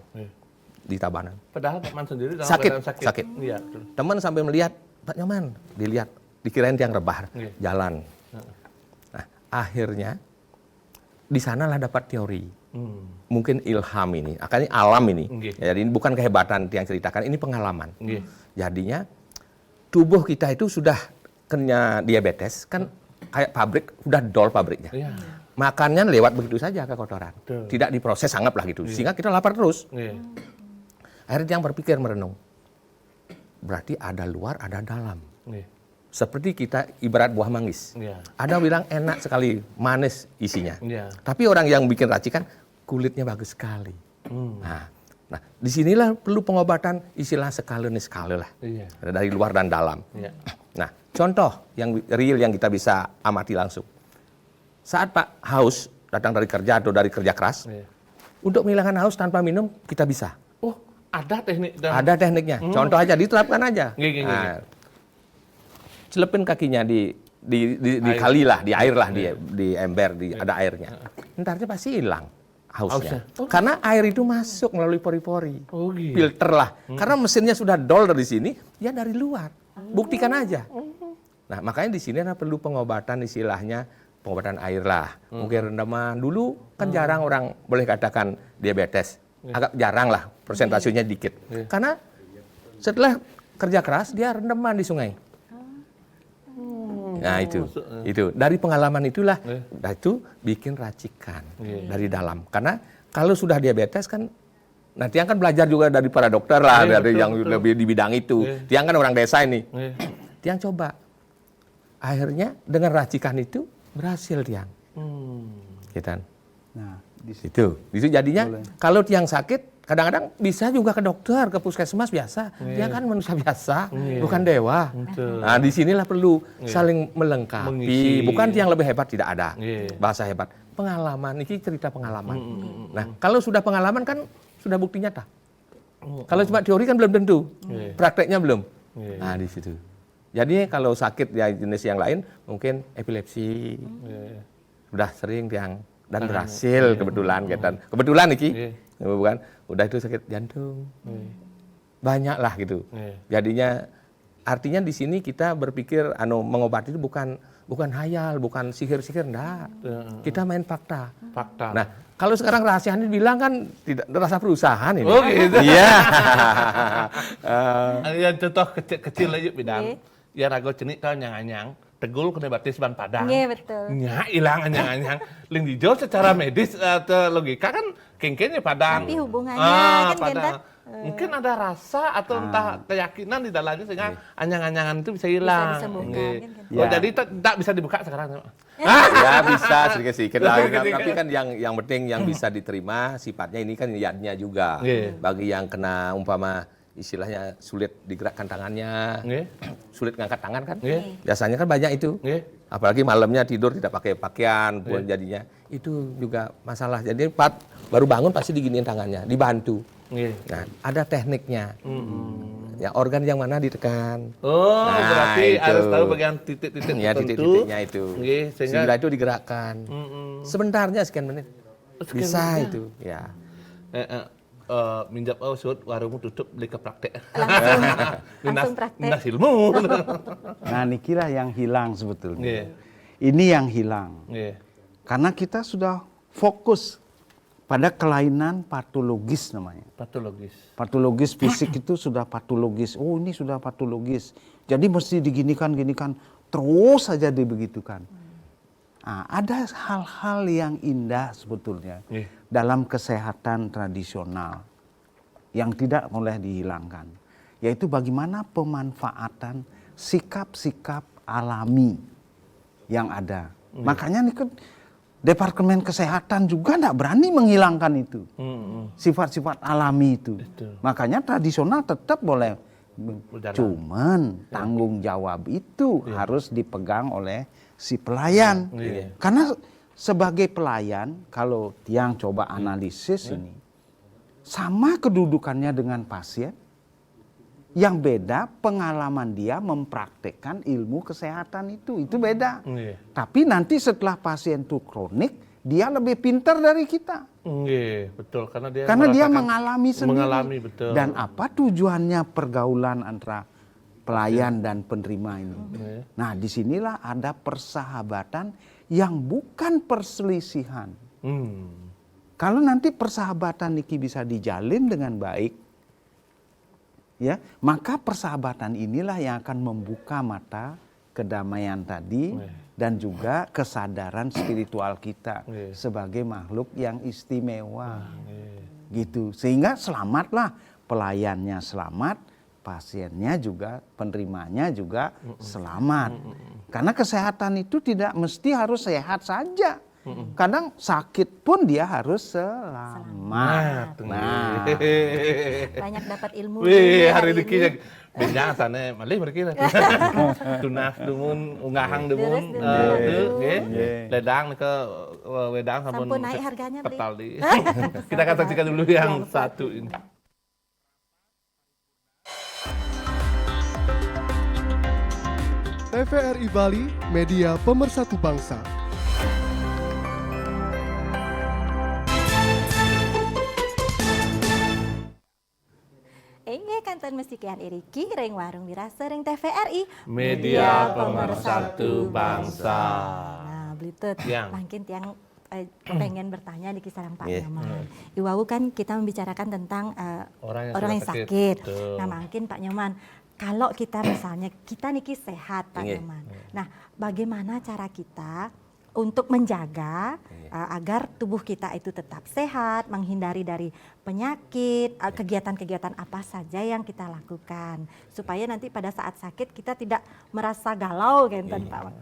di Tabanan. Padahal Pak Man sendiri dalam Sakit, keadaan sakit. Iya, betul. Teman sampai melihat, Pak Nyoman, dilihat, dikirain tiang rebah, jalan. Nah, akhirnya di sanalah dapat teori. Mungkin ilham ini, akhirnya alam ini. Ya, jadi ini bukan kehebatan yang ceritakan, ini pengalaman. Jadinya tubuh kita itu sudah kena diabetes, kan kayak pabrik, udah dol pabriknya. Iya. Makannya lewat begitu saja ke kotoran. Betul. Tidak diproses, anggaplah gitu. Sehingga kita lapar terus. Iya. Akhirnya yang berpikir merenung. Berarti ada luar, ada dalam. Iya. Seperti kita ibarat buah manggis. Iya. Ada bilang enak sekali, manis isinya. Iya. Tapi orang yang bikin racikan, kulitnya bagus sekali. Nah, disinilah perlu pengobatan istilah sekali lah. Iya. Dari luar dan dalam. Iya. Nah, contoh yang real yang kita bisa amati langsung. Saat Pak haus, datang dari kerja atau dari kerja keras, Iya. untuk menghilangkan haus tanpa minum, kita bisa. Oh, ada teknik dan Ada tekniknya. Contoh aja, diterapkan aja. Nggih. Celepin kakinya di kali lah, di air lah, di ember, ada airnya. Entarnya pasti hilang hausnya. Karena air itu masuk melalui pori-pori. Oh, gitu. Filter lah. Karena mesinnya sudah dol dari sini, ya dari luar. Buktikan aja. Nah, makanya di sini perlu pengobatan istilahnya, pengobatan air lah. Mungkin rendaman. Dulu kan jarang orang boleh katakan diabetes. Agak jarang lah, persentasenya dikit. Karena setelah kerja keras, dia rendaman di sungai. Nah itu dari pengalaman itulah, itu bikin racikan dari dalam. Karena kalau sudah diabetes kan, nanti akan belajar juga dari para dokter lah, dari yang lebih di bidang itu. Tiang kan orang desa ini. Tiang coba, akhirnya dengan racikan itu berhasil Tiang. Gitu. Nah, Itu jadinya kalau tiang sakit kadang-kadang bisa juga ke dokter, ke puskesmas biasa. Dia kan manusia biasa, bukan dewa. Nah, disinilah perlu saling melengkapi. Mengisi. Bukan tiang lebih hebat, tidak ada. Iya. Bahasa hebat. Pengalaman, ini cerita pengalaman. Nah, kalau sudah pengalaman kan sudah bukti nyata. Kalau cuma teori kan belum tentu. Prakteknya belum. Nah, di situ. Jadi kalau sakit ya jenis yang lain, mungkin epilepsi. Sudah sering tiang dan berhasil kebetulan kebetulan iki bukan udah itu sakit jantung banyak lah gitu jadinya artinya di sini kita berpikir mengobati itu bukan hayal, bukan sihir enggak, kita main fakta. Nah kalau sekarang rahasianya bilang kan tidak rasa perusahaan ini. Oh gitu. Iya. Yang contoh kecil aja bidang. Ya rago cenik tau nyang-nyang. Tegul kena batis ban padang. Iya betul. Nya hilang anyang-anyang. Ling dijauh secara medis atau logika kan kengkennya padang. Tapi hubungannya kan padang. Mungkin ada rasa atau entah keyakinan di dalamnya sehingga anyang-anyangan itu bisa hilang. Bisa disembuhkan, Nggih. kan? Oh, Ya. jadi tak bisa dibuka sekarang. Ya bisa sedikit-sedikit lah. Sedikit-sedikit. Tapi kan yang penting yang bisa diterima sifatnya ini kan niatnya juga. Iya. Bagi yang kena umpama istilahnya sulit digerakkan tangannya, Nggih. sulit ngangkat tangan kan. Nggih. Biasanya kan banyak itu. Nggih. Apalagi malamnya tidur tidak pakai pakaian pun jadinya. Itu juga masalah. Jadi baru bangun pasti diginiin tangannya, dibantu. Nggih. Nah, ada tekniknya. Ya, organ yang mana ditekan. Oh, Nah, berarti itu. harus tahu bagian titik-titik Ya, tertentu. titik-titiknya itu. Nggih, Sehingga sehingga itu digerakkan. Sebentarnya sekian menit. Sekian Bisa menit. itu, ya. Minjam sud warungmu tutup beli ke praktek. Langsung praktek. Minas ilmu. Nah, nikilah yang hilang sebetulnya. Nggih. Ini yang hilang. Nggih. Karena kita sudah fokus pada kelainan patologis namanya. Patologis. Patologis fisik itu sudah patologis. Oh, ini sudah patologis. Jadi mesti diginikan, terus saja dibegitukan. Nah, ada hal-hal yang indah sebetulnya dalam kesehatan tradisional yang tidak boleh dihilangkan, yaitu bagaimana pemanfaatan sikap-sikap alami yang ada. Makanya nih kan Departemen Kesehatan juga tidak berani menghilangkan itu, sifat-sifat alami itu. Makanya tradisional tetap boleh, cuman tanggung jawab itu harus dipegang oleh si pelayan. Karena sebagai pelayan, kalau Tiang coba analisis ini, sama kedudukannya dengan pasien, yang beda pengalaman dia mempraktekkan ilmu kesehatan itu beda. Tapi nanti setelah pasien itu kronik, dia lebih pintar dari kita. Betul, karena dia mengalami sendiri. Mengalami, betul. Dan apa tujuannya pergaulan antara pelayan dan penerima ini? Nah, disinilah ada persahabatan yang bukan perselisihan. Kalau nanti persahabatan niki bisa dijalin dengan baik, ya, maka persahabatan inilah yang akan membuka mata kedamaian tadi dan juga kesadaran spiritual kita sebagai makhluk yang istimewa. Gitu. Sehingga selamatlah, pelayannya selamat, pasiennya juga, penerimanya juga selamat. Karena kesehatan itu tidak mesti harus sehat saja. Kadang sakit pun dia harus selamat. Nah. Banyak dapat ilmu. Hari ini kita benjang sana malih mereka. Tunas dumun ungahang dumun ledang ke wedang sampun naik harganya beli. Petali. Kita akan saksikan dulu yang satu ini. TVRI Bali, media pemersatu bangsa. Inge kanton mestikian iriki ring warung dirasa ring TVRI Media Pemersatu Bangsa. Nah, belitut mungkin tiang pengen bertanya di kisaran Pak Yeah. Nyoman. Iwau kan kita membicarakan tentang orang yang sakit. Nah, mungkin Pak Nyoman, kalau kita misalnya kita niki sehat Pak Nyoman. Nah, bagaimana cara kita untuk menjaga agar tubuh kita itu tetap sehat, menghindari dari penyakit, kegiatan-kegiatan apa saja yang kita lakukan supaya nanti pada saat sakit kita tidak merasa galau kan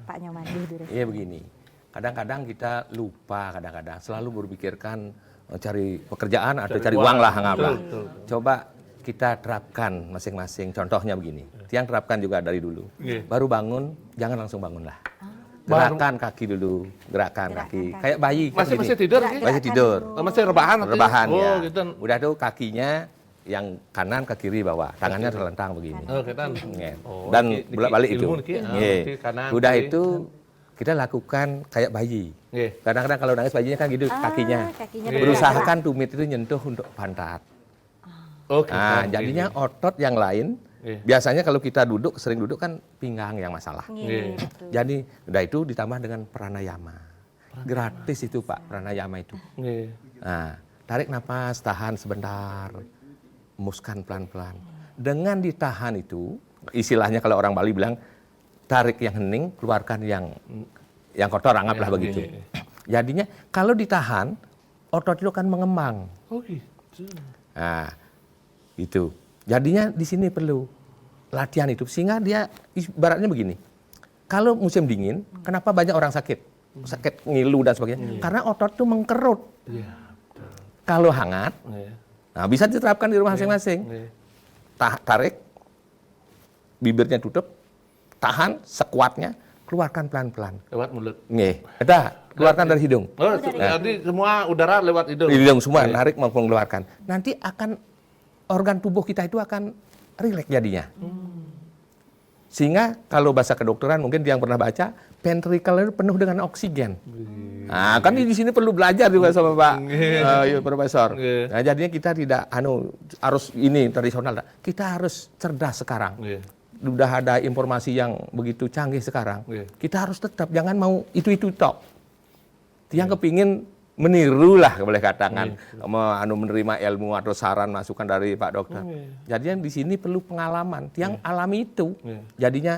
Pak Nyoman. Iya begini. Kadang-kadang kita lupa, selalu berpikirkan cari pekerjaan atau cari uang lah, anggaplah. Coba kita terapkan masing-masing. Contohnya begini, Tiang terapkan juga dari dulu. Baru bangun, jangan langsung bangun lah. Gerakan kaki dulu, gerakan kaki. Kayak bayi. Masih tidur? Masih tidur. Masih rebahan? Rebahan ya. Gitu. Udah tuh kakinya yang kanan ke kiri bawah, tangannya terlentang begini. Dan bolak-balik itu. Udah itu kita lakukan kayak bayi. Kadang-kadang kalau nangis bayinya kan gitu kakinya. Berusahakan tumit itu nyentuh untuk pantat. Nah, jadinya otot yang lain, biasanya kalau kita sering duduk kan pinggang yang masalah. Jadi udah itu ditambah dengan pranayama. Gratis itu Pak, pranayama itu. Nah, tarik napas, tahan sebentar, hembuskan pelan-pelan. Dengan ditahan itu, istilahnya kalau orang Bali bilang, tarik yang hening, keluarkan yang kotor, anggaplah begitu. Jadinya kalau ditahan, otot itu akan mengembang. Nah, itu. Jadinya di sini perlu latihan itu sehingga dia ibaratnya begini. Kalau musim dingin, kenapa banyak orang sakit ngilu dan sebagainya? Karena otot itu mengkerut. Kalau hangat, nah bisa diterapkan di rumah masing-masing. Tarik, bibirnya tutup, tahan sekuatnya, keluarkan pelan-pelan. Lewat mulut. Keluarkan dari hidung. Jadi semua udara lewat hidung. Hidung semua, narik maupun keluarkan. Nanti akan organ tubuh kita itu akan rileks jadinya. Sehingga kalau bahasa kedokteran mungkin yang pernah baca, ventricle itu penuh dengan oksigen. Nah, kan di sini perlu belajar juga sama Pak Profesor. Nah, jadinya kita tidak harus ini tradisional. Kita harus cerdas sekarang. Udah ada informasi yang begitu canggih sekarang. Kita harus tetap jangan mau itu tok. Yang kepingin menirulah boleh katakan menerima ilmu atau saran masukan dari Pak Dokter. Jadinya di sini perlu pengalaman yang alami itu. Jadinya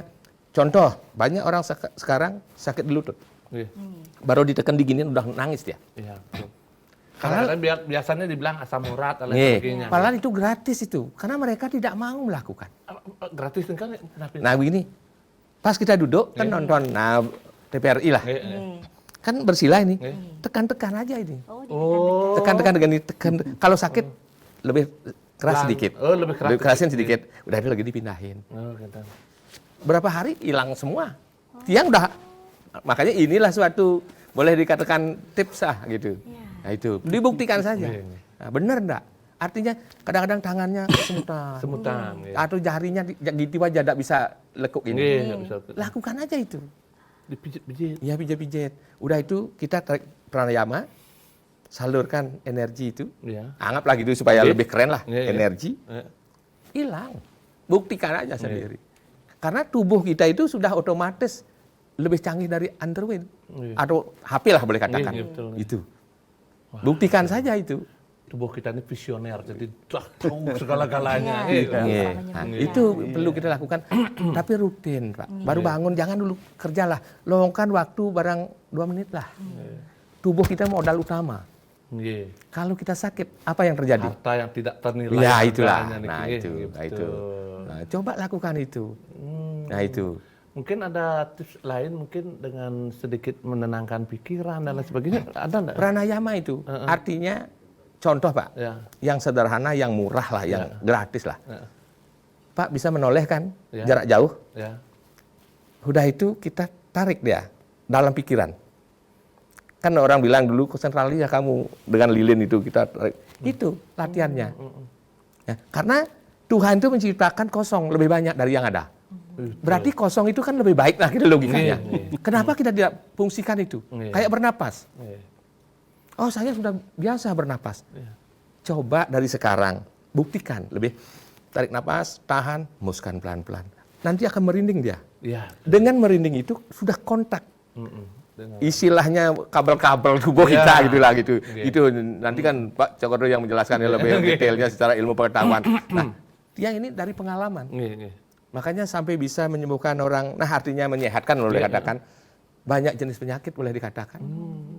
contoh banyak orang sekarang sakit di lutut. Baru ditekan diginin udah nangis dia. Iya. Karena biasanya dibilang asam urat dan Nih, sebagainya. padahal itu gratis itu karena mereka tidak mau melakukan. Gratis kan kenapa? Nah begini, pas kita duduk kan nonton, nah TVRI lah. Kan bersila ini, tekan-tekan aja ini. Oh, Tekan-tekan dengan ini, tekan. Kalau sakit lebih keras sedikit. Oh, lebih keras kerasin sedikit. Udah itu lagi dipindahin. Oh, gitu. Berapa hari hilang semua. Tiang udah, makanya inilah suatu boleh dikatakan tips gitu. Nah itu dibuktikan saja. Nah, benar enggak? Artinya kadang-kadang tangannya semutan, atau jarinya gitu aja tidak bisa lekuk ini. Lakukan aja itu. Dipijit-pijit. Ya pijat-pijat. Udah itu kita tarik pranayama, salurkan energi itu. Anggaplah gitu supaya lebih keren lah energi. Hilang. Buktikan aja sendiri. Karena tubuh kita itu sudah otomatis lebih canggih dari Android atau HP lah boleh katakan. Itu. Buktikan saja itu. Tubuh kita ini visioner, jadi tahu segala-galanya. Itu perlu kita lakukan, tapi rutin, Pak. Baru bangun, jangan dulu kerjalah. Luangkan waktu barang 2 menit lah. Tubuh kita modal utama. Kalau kita sakit, apa yang terjadi? Harta yang tidak ternilai. Ya itulah. Nah, itu. Nah, coba lakukan itu. Nah itu. Mungkin ada tips lain, mungkin dengan sedikit menenangkan pikiran dan lain sebagainya. Ada enggak? Pranayama itu artinya contoh Pak, yang sederhana, yang murah lah, yang gratis lah. Pak bisa menolehkan jarak jauh. Udah itu kita tarik dia dalam pikiran. Kan orang bilang dulu konsentrasi ya kamu dengan lilin itu kita tarik. Itu latihannya. Ya, karena Tuhan itu menciptakan kosong lebih banyak dari yang ada. Berarti kosong itu kan lebih baik lah gitu logikanya. Kenapa kita tidak fungsikan itu? Kayak bernapas. Oh saya sudah biasa bernapas. Coba dari sekarang, buktikan. Lebih tarik napas, tahan, hembuskan pelan-pelan. Nanti akan merinding dia. Dengan merinding itu sudah kontak. Istilahnya kabel-kabel tubuh kita gitulah gitu. Itu nanti kan Pak Cokordo yang menjelaskan lebih detailnya secara ilmu pengetahuan. Nah, dia ini dari pengalaman. Makanya sampai bisa menyembuhkan orang, nah artinya menyehatkan boleh dikatakan. Banyak jenis penyakit boleh dikatakan.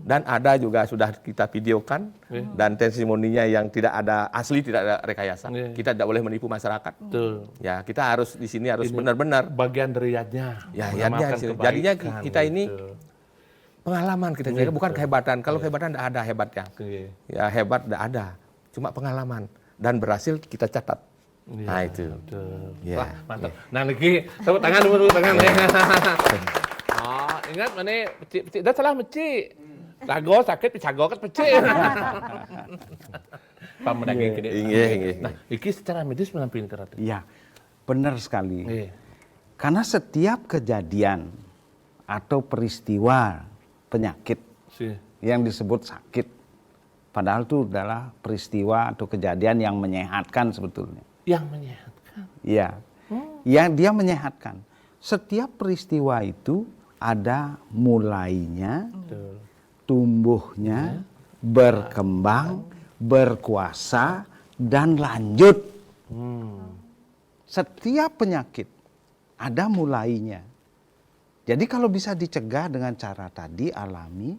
Dan ada juga sudah kita videokan dan testimoninya yang tidak ada asli, tidak ada rekayasa. Kita tidak boleh menipu masyarakat. Ya, kita harus di sini harus benar-benar bagian dari yadnya. Ya, yadnya. Jadinya kita ini pengalaman kita jaga, bukan kehebatan. Kalau kehebatan tidak ada hebatnya. Ya, hebat tidak ada. Cuma pengalaman dan berhasil kita catat. Nah, itu. Wah, mantap. Nah, lagi tepuk tangan dulu, tangan. Ingat mana pecik-pecik dah salah pecik. Lago sakit picago kan pecik. Pamedaging gede. Nah, iki secara medis menampilkan karate. Iya, benar sekali. Karena setiap kejadian atau peristiwa penyakit yang disebut sakit, padahal itu adalah peristiwa atau kejadian yang menyehatkan sebetulnya. Yang menyehatkan? Iya, yang dia menyehatkan. Setiap peristiwa itu ada mulainya, tumbuhnya, berkembang, berkuasa, dan lanjut. Setiap penyakit ada mulainya. Jadi kalau bisa dicegah dengan cara tadi alami,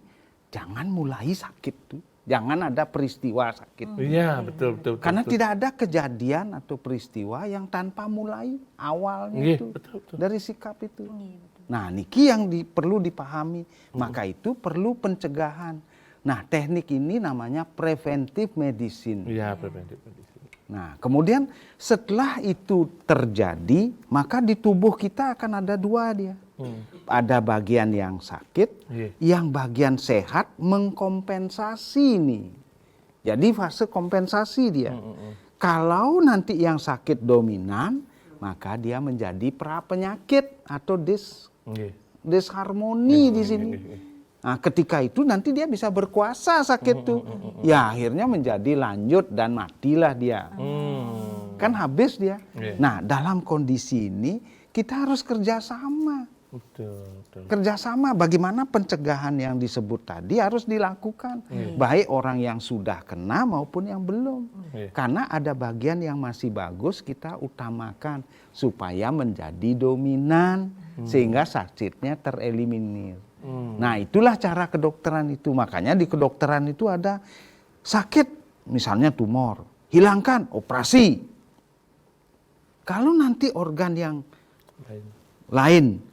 jangan mulai sakit tuh. Jangan ada peristiwa sakit. Iya, betul. Karena tidak ada kejadian atau peristiwa yang tanpa mulai awalnya itu. Dari sikap itu. Nah, niki yang perlu dipahami. Maka itu perlu pencegahan. Nah, teknik ini namanya preventive medicine. Iya, preventive medicine. Nah, kemudian setelah itu terjadi, maka di tubuh kita akan ada 2 dia. Ada bagian yang sakit, yang bagian sehat mengkompensasi nih. Jadi fase kompensasi dia. Kalau nanti yang sakit dominan, maka dia menjadi prapenyakit atau disharmoni di sini. Nah, ketika itu nanti dia bisa berkuasa sakit tuh. Ya akhirnya menjadi lanjut dan matilah dia. Kan habis dia. Nah, dalam kondisi ini kita harus kerjasama. Betul. Kerjasama bagaimana pencegahan yang disebut tadi harus dilakukan. Baik orang yang sudah kena maupun yang belum. Karena ada bagian yang masih bagus kita utamakan supaya menjadi dominan sehingga sakitnya tereliminir. Nah itulah cara kedokteran itu. Makanya di kedokteran itu ada sakit misalnya tumor, hilangkan, operasi. Kalau nanti organ yang lain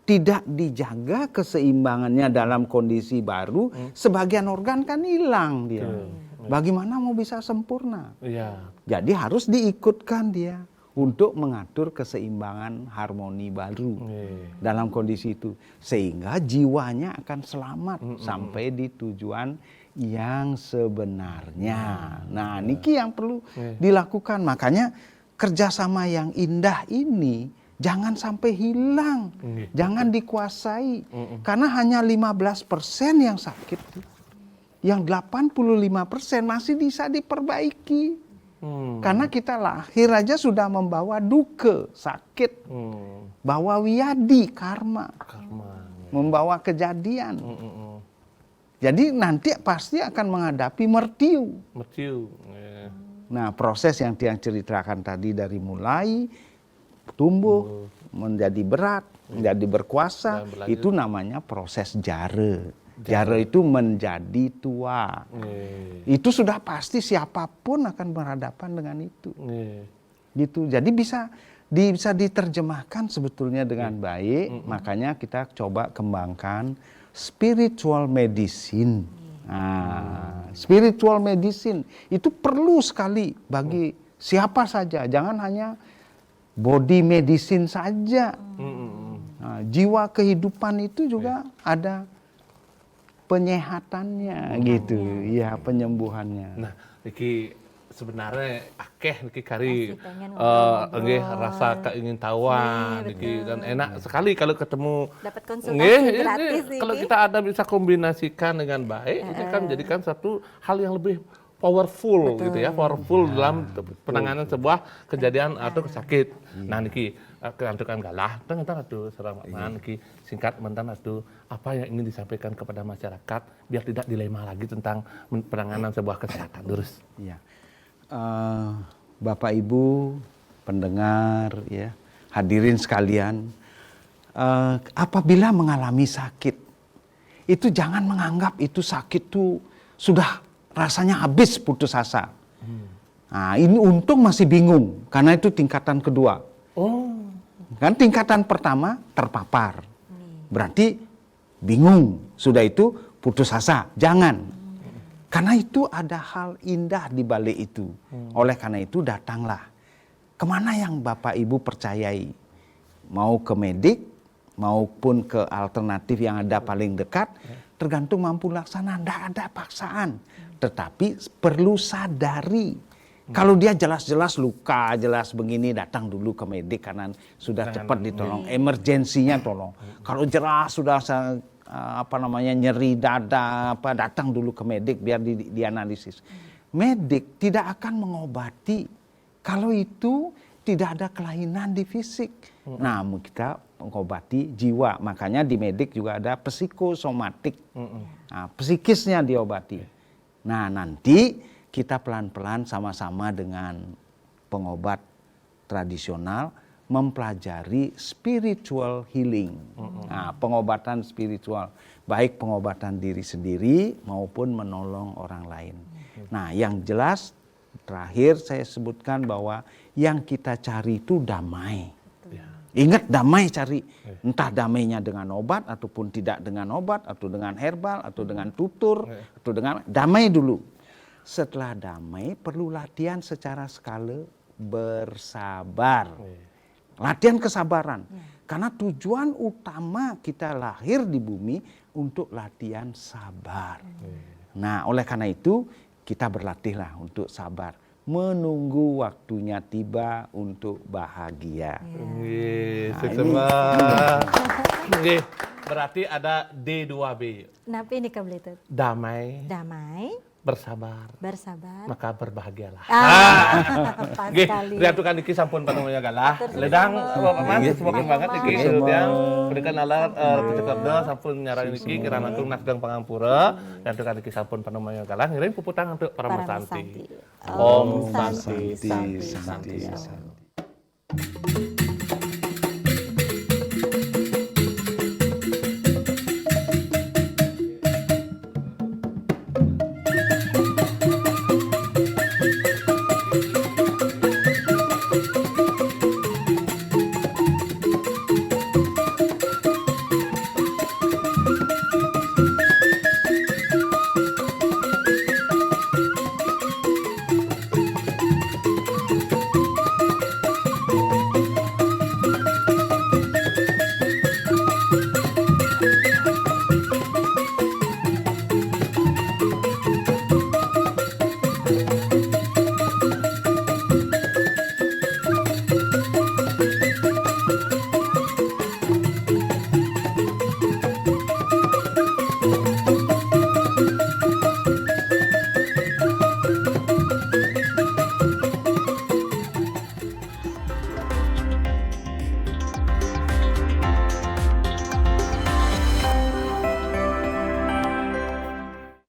tidak dijaga keseimbangannya dalam kondisi baru, sebagian organ kan hilang dia. Bagaimana mau bisa sempurna? Jadi harus diikutkan dia untuk mengatur keseimbangan harmoni baru dalam kondisi itu. Sehingga jiwanya akan selamat sampai di tujuan yang sebenarnya. Nah, niki yang perlu dilakukan. Makanya kerjasama yang indah ini jangan sampai hilang, jangan dikuasai. Karena hanya 15% yang sakit. Yang 85% masih bisa diperbaiki. Karena kita lahir aja sudah membawa duka, sakit. Bawa wiyadi, karma. Membawa kejadian. Jadi nanti pasti akan menghadapi mertiu. Nah, proses yang dia ceritakan tadi dari mulai tumbuh menjadi berat, menjadi berkuasa, itu namanya proses jare. Jare itu menjadi tua. Itu sudah pasti siapapun akan berhadapan dengan itu. Gitu. Jadi bisa diterjemahkan sebetulnya dengan baik. Makanya kita coba kembangkan spiritual medicine. Nah, spiritual medicine itu perlu sekali bagi siapa saja. Jangan hanya body medicine saja. Nah, jiwa kehidupan itu juga ada penyehatannya gitu, ya penyembuhannya. Nah, iki sebenarnya akeh niki kari nggih rasa keingintahuan niki dan enak sekali kalau ketemu dapat konsultasi gratis kalau kita ada bisa kombinasikan dengan baik itu kan menjadikan satu hal yang lebih powerful gitu ya, powerful dalam penanganan sebuah kejadian atau sakit. Nah niki keantukan galah tentang atuh serang niki singkat mentan atuh apa yang ingin disampaikan kepada masyarakat biar tidak dilema lagi tentang penanganan sebuah kesehatan terus. Iya. Bapak Ibu pendengar ya, hadirin sekalian, apabila mengalami sakit itu jangan menganggap itu sakit tuh sudah rasanya habis putus asa. Nah, ini untung masih bingung karena itu tingkatan kedua. Kan tingkatan pertama terpapar. Berarti bingung, sudah itu putus asa. Jangan. Karena itu ada hal indah di balik itu. Oleh karena itu datanglah. Kemana yang Bapak Ibu percayai? Mau ke medik, maupun ke alternatif yang ada paling dekat, tergantung mampu laksana. Tidak ada paksaan. Tetapi perlu sadari. Kalau dia jelas-jelas luka, jelas begini, datang dulu ke medik karena sudah cepat ditolong. Emergensinya tolong. Kalau jelas sudah nyeri dada, datang dulu ke medik biar dianalisis. Medik tidak akan mengobati kalau itu tidak ada kelainan di fisik. Nah, kita mengobati jiwa. Makanya di medik juga ada psikosomatik. Nah, psikisnya diobati. Nah, nanti kita pelan-pelan sama-sama dengan pengobat tradisional mempelajari spiritual healing. Nah, pengobatan spiritual, baik pengobatan diri sendiri maupun menolong orang lain. Nah, yang jelas terakhir saya sebutkan bahwa yang kita cari itu damai. Ingat damai cari, entah damainya dengan obat ataupun tidak dengan obat, atau dengan herbal, atau dengan tutur, atau dengan damai dulu. Setelah damai perlu latihan secara skala bersabar. Latihan kesabaran. Karena tujuan utama kita lahir di bumi untuk latihan sabar. Nah, oleh karena itu kita berlatihlah untuk sabar. Menunggu waktunya tiba untuk bahagia. Berarti ada D2B. Napa ini kabel itu? Damai. Damai. bersabar, maka berbahagialah. Pas Nggih, sekali. riatukan iki sampun panemanya galah. Ledang paman semakin banget iki yang berikan alat Cekerdo sampun nyarani iki kirana kung nasgang pangampura. Riatukan iki sampun panemanya galah ngirim puputang untuk para mersanti. Om Santi Santi. Santi.